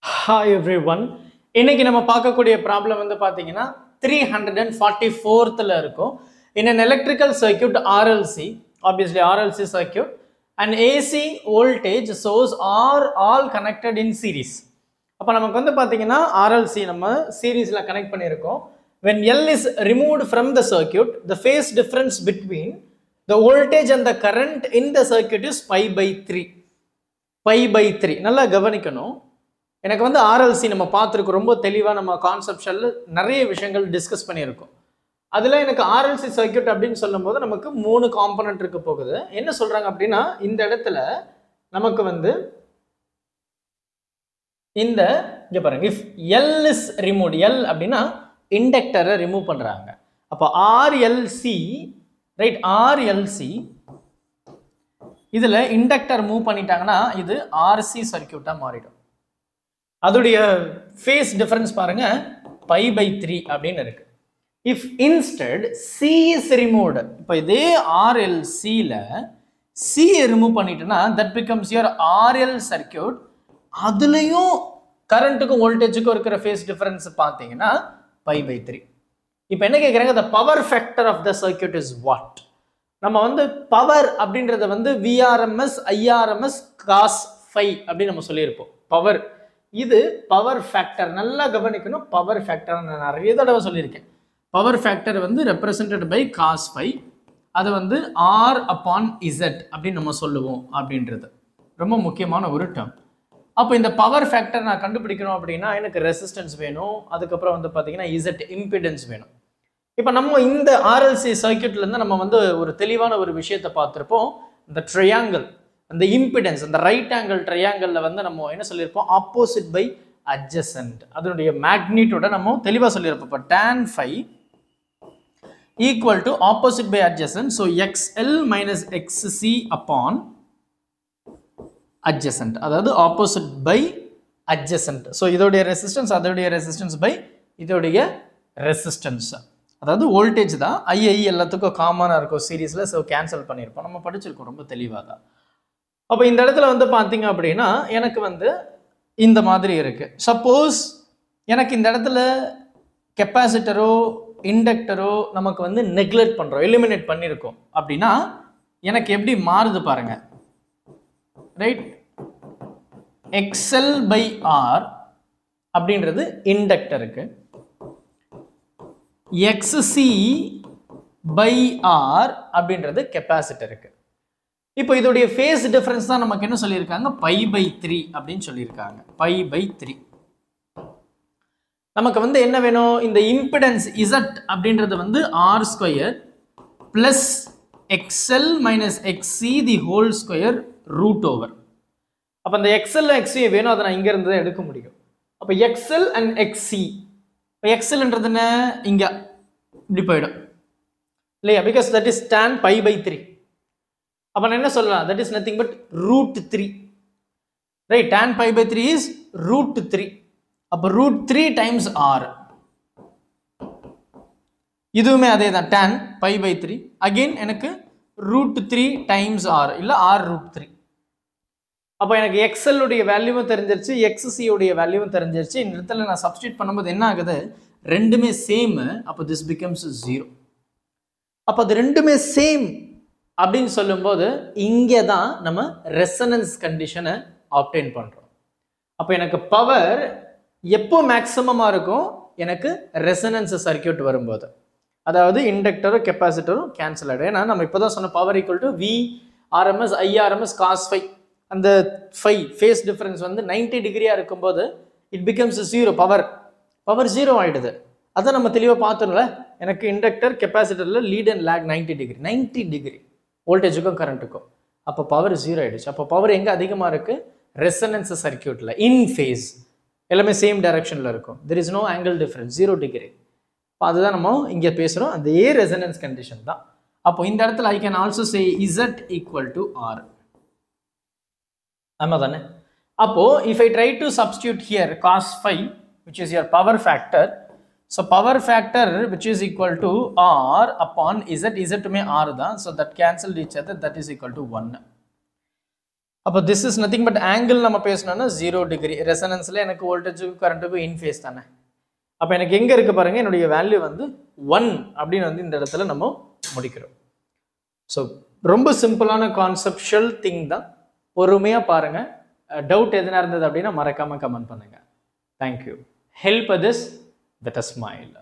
Hi everyone. இன்னைக்கு நம்ம பார்க்கக்கூடிய ப்ராப்ளம் வந்து பாத்தீங்கன்னா 344th இருக்கும். In an electrical circuit RLC, obviously RLC circuit, an AC voltage source are all connected in series. அப்ப நமக்கு வந்து பாத்தீங்கன்னா RLC நம்ம சீரிஸ்ல கனெக்ட் பண்ணியிருக்கோம். When L is removed from the circuit, the phase difference between the voltage and the current in the circuit is pi by 3. Pi by 3. நல்லா கவனிக்கணும். எனக்கு வந்து ஆர்எல்சி நம்ம பார்த்துருக்கோம், ரொம்ப தெளிவாக நம்ம கான்செப்ஷனில் நிறைய விஷயங்கள் டிஸ்கஸ் பண்ணியிருக்கோம். அதில் எனக்கு ஆர்எல்சி சர்க்கியூட் அப்படின்னு சொல்லும்போது நமக்கு 3 காம்பனண்ட் இருக்க போகுது. என்ன சொல்கிறாங்க அப்படின்னா, இந்த இடத்துல நமக்கு வந்து இந்த இங்கே பாருங்க, if L is remove, L அப்படின்னா இண்டக்டரை ரிமூவ் பண்ணுறாங்க. அப்போ ஆர்எல்சி ரைட், ஆர்எல்சி இதில் இண்டக்டர் மூவ் பண்ணிட்டாங்கன்னா இது ஆர்சி சர்க்கியூட்டாக மாறிடும். அதோடைய ஃபேஸ் டிஃபரன்ஸ் பாருங்க, பை பை 3 அப்படின்னு இருக்கு. If instead C is removed, இப்போ இதே ஆர்எல்சியில் சி ரிமூவ் பண்ணிட்டேன்னா that becomes your RL circuit. அதுலேயும் கரண்ட்டுக்கும் வோல்டேஜுக்கும் இருக்கிற ஃபேஸ் டிஃபரன்ஸ் பார்த்தீங்கன்னா பை பை 3. இப்போ என்ன கேட்குறாங்க, the power factor of the circuit is what? நம்ம வந்து பவர் அப்படின்றத வந்து விஆர்எம்எஸ் ஐஆர்எம்எஸ் காஸ் ஃபை அப்படின்னு நம்ம சொல்லியிருப்போம். பவர், இது பவர் ஃபேக்டர். நல்லா கவனிக்கணும், பவர் ஃபேக்டர் நான் நிறைய தடவை சொல்லியிருக்கேன். பவர் ஃபேக்டர் வந்து ரெப்ரசன்டட் பை காஸ் ஃபை, அது வந்து ஆர் அப்பான் இசட் அப்படின்னு நம்ம சொல்லுவோம் அப்படின்றது ரொம்ப முக்கியமான ஒரு டேர்ம். அப்போ இந்த பவர் ஃபேக்டர் நான் கண்டுபிடிக்கணும் அப்படின்னா எனக்கு ரெசிஸ்டன்ஸ் வேணும், அதுக்கப்புறம் வந்து பார்த்தீங்கன்னா இசட் இம்பிடன்ஸ் வேணும். இப்போ நம்ம இந்த ஆர்எல்சி சர்க்கியூட்லேருந்து நம்ம வந்து ஒரு தெளிவான ஒரு விஷயத்தை பார்த்துருப்போம். இந்த ட்ரையாங்கிள், அந்த இம்பிடன்ஸ், அந்த ரைட் ஆங்கிள் ட்ரையாங்கிளில் வந்து நம்ம என்ன சொல்லியிருப்போம், ஆப்போசிட் பை அட்ஜசன்ட், அதனுடைய மேக்னிட்டோட நம்ம தெளிவாக சொல்லியிருப்போம். இப்போ tan phi equal to opposite by adjacent, so XL minus XC அப்பான் அட்ஜசன்ட், அதாவது ஆப்போசிட் பை அட்ஜசன்ட். ஸோ இதோடைய ரெசிஸ்டன்ஸ் அதோடைய ரெசிஸ்டன்ஸ் பை இதோடைய ரெசிஸ்டன்ஸ், அதாவது வோல்டேஜ் தான். ஐஐ எல்லாத்துக்கும் காமனாக இருக்கும் சீரீஸில், ஸோ கேன்சல் பண்ணியிருப்போம், நம்ம படிச்சிருக்கோம் ரொம்ப தெளிவாக தான். அப்போ இந்த இடத்துல வந்து பார்த்தீங்க அப்படின்னா எனக்கு வந்து இந்த மாதிரி இருக்கு. சப்போஸ் எனக்கு இந்த இடத்துல கெப்பாசிட்டரோ இண்டக்டரோ நமக்கு வந்து நெக்லெக்ட் பண்ணுறோம், எலிமினேட் பண்ணியிருக்கோம் அப்படின்னா எனக்கு எப்படி மாறுது பாருங்க, ரைட்? எக்ஸ்எல் பை ஆர் அப்படின்றது இண்டக்டருக்கு, எக்ஸ்சி பை ஆர் அப்படின்றது கெப்பாசிட்டருக்கு. இப்போ இதோடைய ஃபேஸ் டிஃபரன்ஸ் தான் நமக்கு என்ன சொல்லியிருக்காங்க, பை பை 3 அப்படின்னு சொல்லியிருக்காங்க. பை பை 3 நமக்கு வந்து என்ன வேணும், இந்த இம்பிடன்ஸ் இசட் அப்படின்றது வந்து R square plus XL minus XC the whole square root over. அப்போ அந்த எக்ஸ்எல் எக்ஸி வேணும், அதை நான் இங்கே இருந்து தான் எடுக்க முடியும். அப்போ எக்ஸ்எல் அண்ட் எக்ஸி, இப்போ எக்ஸ்எல்ன்றது என்ன, இங்கே இப்படி போயிடும் இல்லையா, because that is tan pi by 3. அப்போ நான் என்ன சொல்லலாம், that is nothing but root 3, right? tan pi by 3 is root 3. அப்போ ரூட் 3 டைம்ஸ் ஆர், இதுவுமே அதே தான், tan பை பை 3 அகெயின் எனக்கு ரூட் 3 டைம்ஸ் ஆர், இல்லை ஆர் ரூட் 3. அப்போ எனக்கு எக்ஸ்எல் உடைய வேல்யூவும் தெரிஞ்சிருச்சு, எக்ஸ்சி உடைய வேல்யூவும் தெரிஞ்சிருச்சு. இந்த இடத்துல நான் சப்ஸ்டியூட் பண்ணும்போது என்ன ஆகுது, ரெண்டுமே சேம். அப்போ திஸ் பிகம்ஸ் 0. அப்போ அது ரெண்டுமே சேம் அப்படின்னு சொல்லும்போது இங்கே தான் நம்ம ரெசனன்ஸ் கண்டிஷனை ஆப்டெயின் பண்ணுறோம். அப்போ எனக்கு பவர் எப்போ மேக்ஸிமமாக இருக்கும், எனக்கு ரெசனன்ஸ் சர்க்கியூட் வரும்போது, அதாவது இண்டக்டரும் கெப்பாசிட்டரும் கேன்சல் ஆகிடும். ஏன்னா நம்ம இப்போ தான் சொன்ன power equal to V RMS I RMS cos phi. அந்த ஃபை ஃபேஸ் டிஃபரன்ஸ் வந்து 90 டிகிரியாக இருக்கும்போது இட் பிகம்ஸ் 0, பவர் 0 ஆகிடுது. அதை நம்ம தெளிவாக பார்த்துடல. எனக்கு இண்டக்டர் கெப்பாசிட்டரில் லீட் அண்ட் லேக் 90 டிகிரி வோல்டேஜுக்கும் கரண்ட்டுக்கும். அப்போ பவர் 0 ஆகிடுச்சு. அப்போ பவர் எங்கே அதிகமாக இருக்குது, ரெசனன்ஸ் சர்க்கியூட்டில். இன் ஃபேஸ் எல்லாமே சேம் டைரக்ஷனில் இருக்கும், there is no angle difference, 0 degree. இப்போ அதுதான் நம்ம இங்கே பேசுகிறோம், அதே ரெசனன்ஸ் கண்டிஷன் தான். அப்போ இந்த இடத்துல I can also say Z equal to R, ஆமாம் தானே? அப்போ if I try to substitute here cos phi which is your power factor, so power factor which is equal to R upon Z, Z में R தான், so that cancelled each other, that is equal to 1. அப்போ this is nothing but angle நம்ம பேசணும்னா 0 degree. ரெசனன்ஸில் எனக்கு வோல்டேஜுக்கும் கரண்ட்டுக்கும் இன் face தானே. அப்போ எனக்கு எங்கே இருக்குது பாருங்கள், என்னுடைய வேல்யூ வந்து 1 அப்படின்னு வந்து இந்த இடத்துல நம்ம முடிக்கிறோம். ஸோ ரொம்ப சிம்பிளான கான்செப்ஷுவல் திங் தான். பொறுமையாக பாருங்கள். டவுட் எதுனா இருந்தது அப்படின்னா மறக்காமல் கமெண்ட் பண்ணுங்கள். Thank you. Help this with a smile.